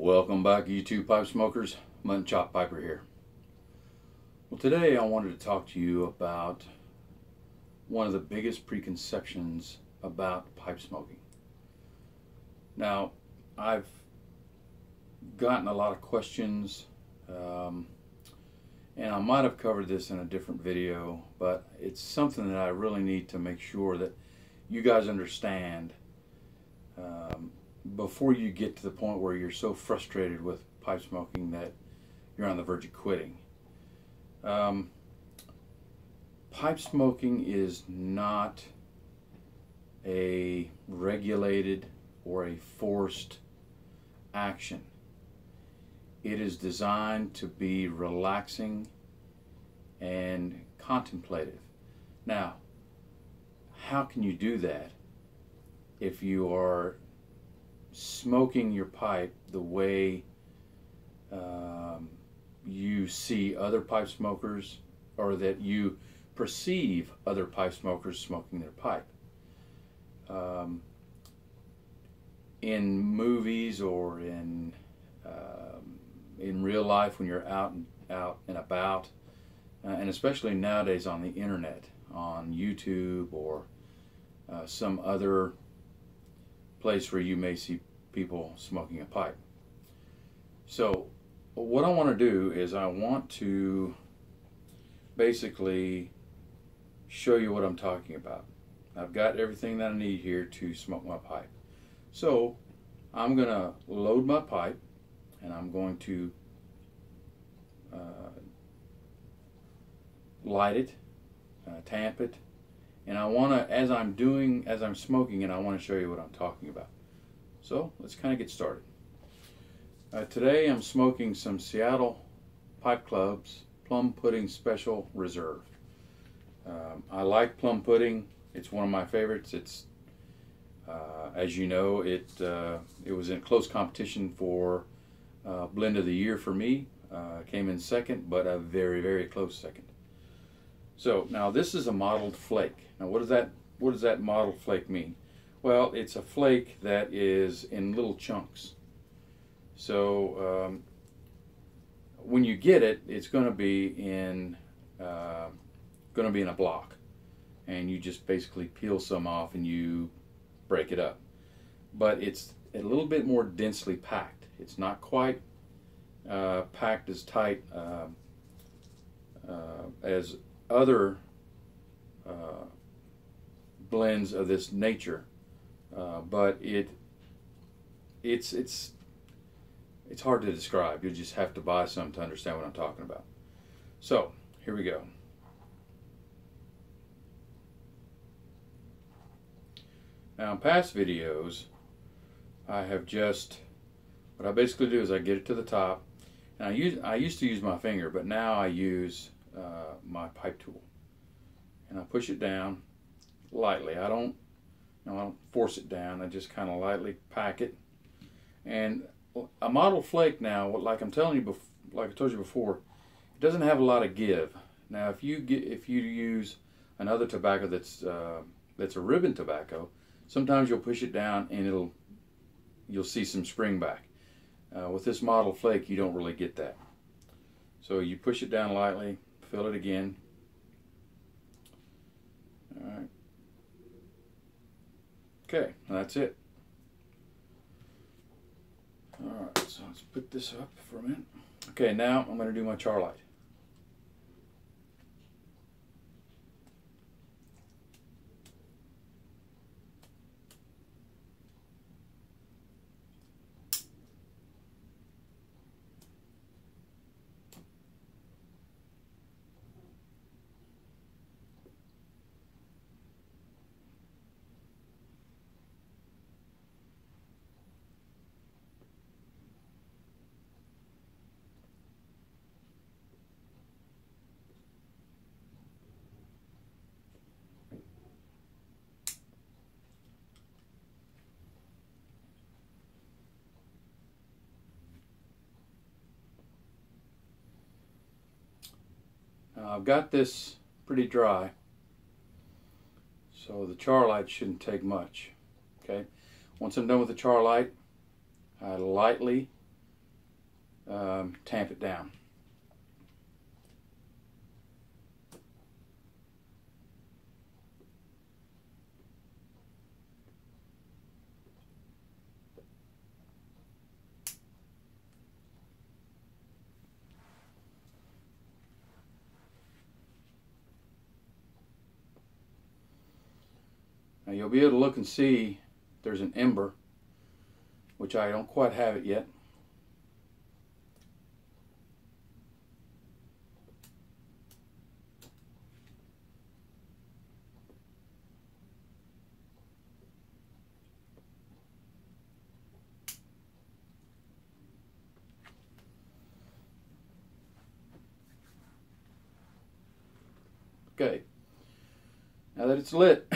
Welcome back, YouTube pipe smokers. Mutton Chop Piper here. Well, today I wanted to talk to you about one of the biggest preconceptions about pipe smoking. Now, I've gotten a lot of questions, and I might have covered this in a different video, but it's something that I really need to make sure that you guys understand before you get to the point where you're so frustrated with pipe smoking that you're on the verge of quitting. Pipe smoking is not a regulated or a forced action. It is designed to be relaxing and contemplative. Now, how can you do that if you are smoking your pipe the way you see other pipe smokers, or that you perceive other pipe smokers smoking their pipe? In movies or in real life, when you're out and about, and especially nowadays on the internet, on YouTube or some other place where you may see people smoking a pipe. So what I want to do is I want to basically show you what I'm talking about. I've got everything that I need here to smoke my pipe. So I'm going to load my pipe and I'm going to light it, tamp it, and I want to, as I'm smoking it, I want to show you what I'm talking about. So let's kind of get started. Today I'm smoking some Seattle Pipe Club's Plum Pudding Special Reserve. I like plum pudding. It's one of my favorites. It's as you know, it was in close competition for Blend of the Year for me. Came in second, but a very, very close second. So now this is a mottled flake. Now what does that mottled flake mean? Well, it's a flake that is in little chunks. So when you get it, it's going to be in a block, and you just basically peel some off and you break it up. But it's a little bit more densely packed. It's not quite packed as tight as other blends of this nature, but it's hard to describe. You just have to buy some to understand what I'm talking about. So here we go. Now in past videos, I have just, what I basically do is I get it to the top, and I used to use my finger, but now I use my pipe tool, and I push it down lightly. I don't force it down. I just kind of lightly pack it. And a mottled flake, now, like I'm telling you, like I told you before, it doesn't have a lot of give. Now, if you use another tobacco that's a ribbon tobacco, sometimes you'll push it down and you'll see some spring back. With this mottled flake, you don't really get that. So you push it down lightly, fill it again. All right. Okay, that's it. All right, so let's put this up for a minute. Okay, now I'm going to do my char light. Now I've got this pretty dry, so the char light shouldn't take much. Okay, once I'm done with the char light, I lightly tamp it down. Now you'll be able to look and see there's an ember, which I don't quite have it yet. Okay, now that it's lit,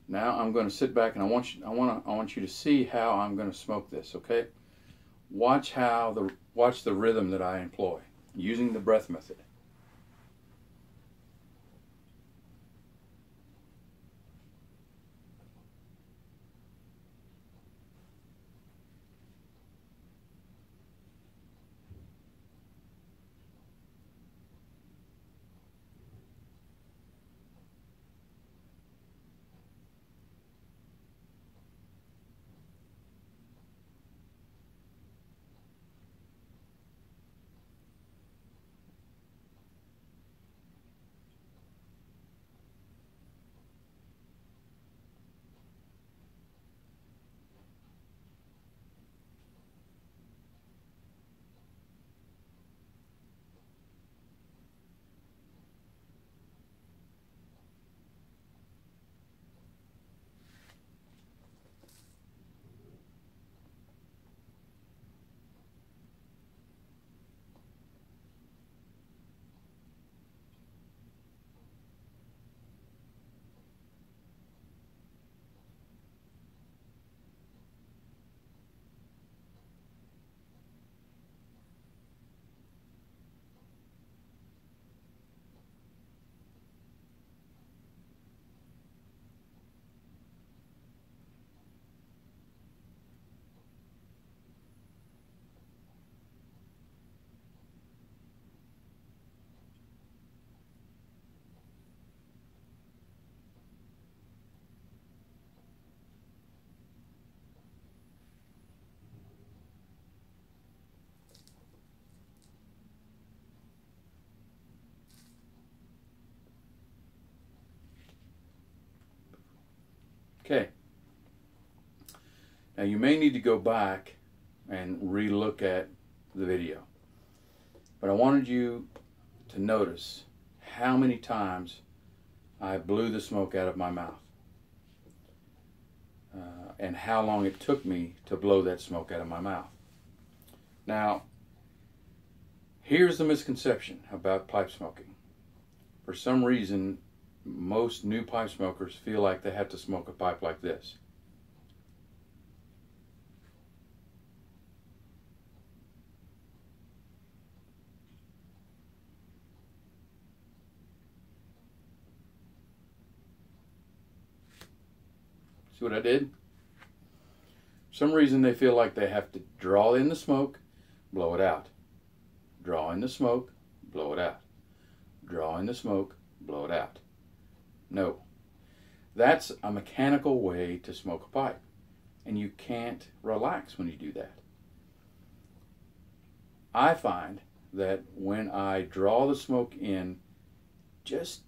now I'm going to sit back and I want you to see how I'm going to smoke this. Okay, watch the rhythm that I employ using the breath method. Okay. Now you may need to go back and re-look at the video. But I wanted you to notice how many times I blew the smoke out of my mouth. And how long it took me to blow that smoke out of my mouth. Now, here's the misconception about pipe smoking. For some reason, most new pipe smokers feel like they have to smoke a pipe like this. See what I did? For some reason they feel like they have to draw in the smoke, blow it out. Draw in the smoke, blow it out. Draw in the smoke, blow it out. No. That's a mechanical way to smoke a pipe. And you can't relax when you do that. I find that when I draw the smoke in, just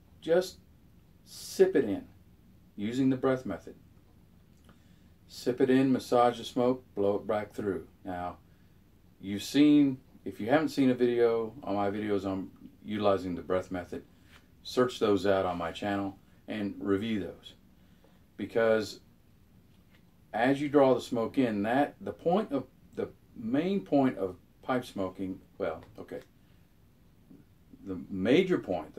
sip it in using the breath method. Sip it in, massage the smoke, blow it back through. Now, if you haven't seen a video on my videos on utilizing the breath method, search those out on my channel and review those. Because as you draw the smoke in, the main point of pipe smoking, the major point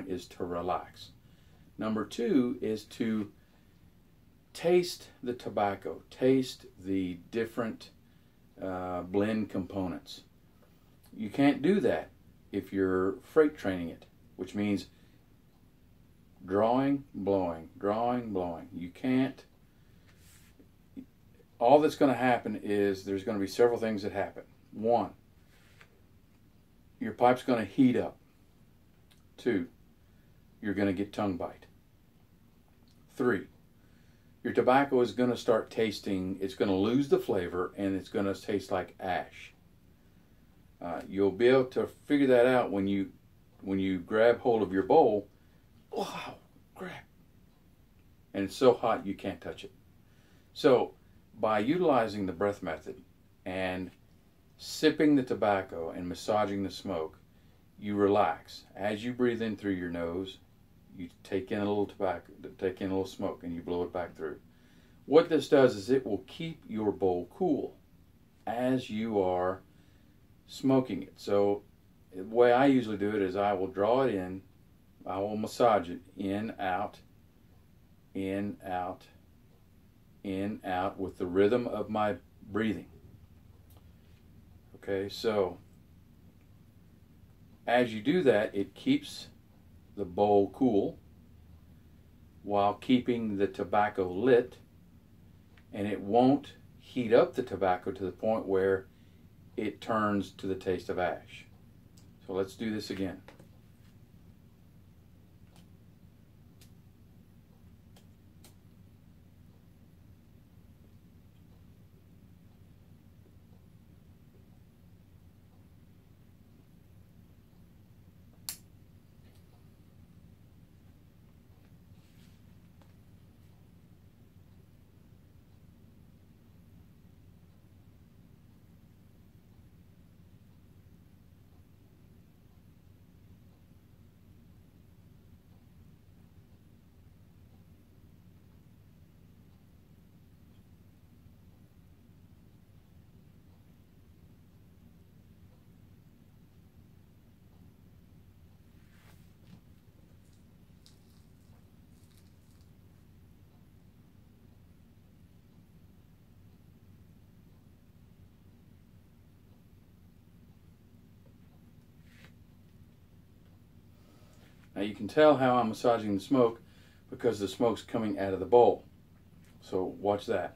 is to relax. Number two is to taste the tobacco, taste the different blend components. You can't do that if you're freight training it, which means drawing, blowing, drawing, blowing. You can't all that's going to happen is there's going to be several things that happen. One, your pipe's going to heat up. Two, you're going to get tongue bite. Three, your tobacco is going to start tasting, it's going to lose the flavor, and it's going to taste like ash. You'll be able to figure that out when you grab hold of your bowl. Wow, grab. And it's so hot you can't touch it. So by utilizing the breath method and sipping the tobacco and massaging the smoke, you relax. As you breathe in through your nose, you take in a little tobacco, take in a little smoke, and you blow it back through. What this does is it will keep your bowl cool as you are smoking it. So the way I usually do it is I will draw it in, I will massage it in, out, in, out, in, out with the rhythm of my breathing. Okay, so as you do that, it keeps the bowl cool while keeping the tobacco lit, and it won't heat up the tobacco to the point where it turns to the taste of ash. So let's do this again. Now you can tell how I'm massaging the smoke because the smoke's coming out of the bowl. So watch that.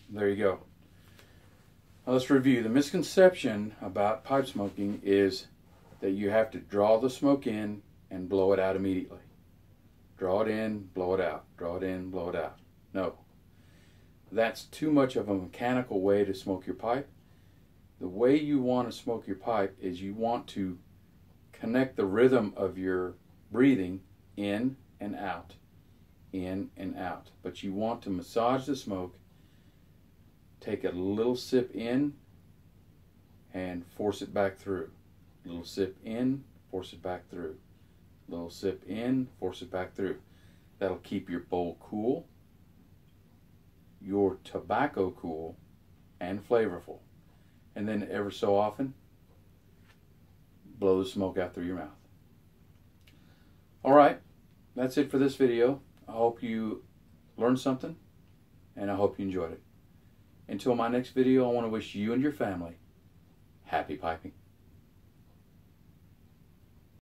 There you go. Now let's review. The misconception about pipe smoking is that you have to draw the smoke in and blow it out immediately. Draw it in, blow it out. Draw it in, blow it out. No. That's too much of a mechanical way to smoke your pipe. The way you want to smoke your pipe is you want to connect the rhythm of your breathing in and out. In and out. But you want to massage the smoke. Take a little sip in and force it back through. Little sip in, force it back through. Little sip in, force it back through. That'll keep your bowl cool, your tobacco cool, and flavorful. And then ever so often, blow the smoke out through your mouth. Alright, that's it for this video. I hope you learned something, and I hope you enjoyed it. Until my next video, I want to wish you and your family happy piping.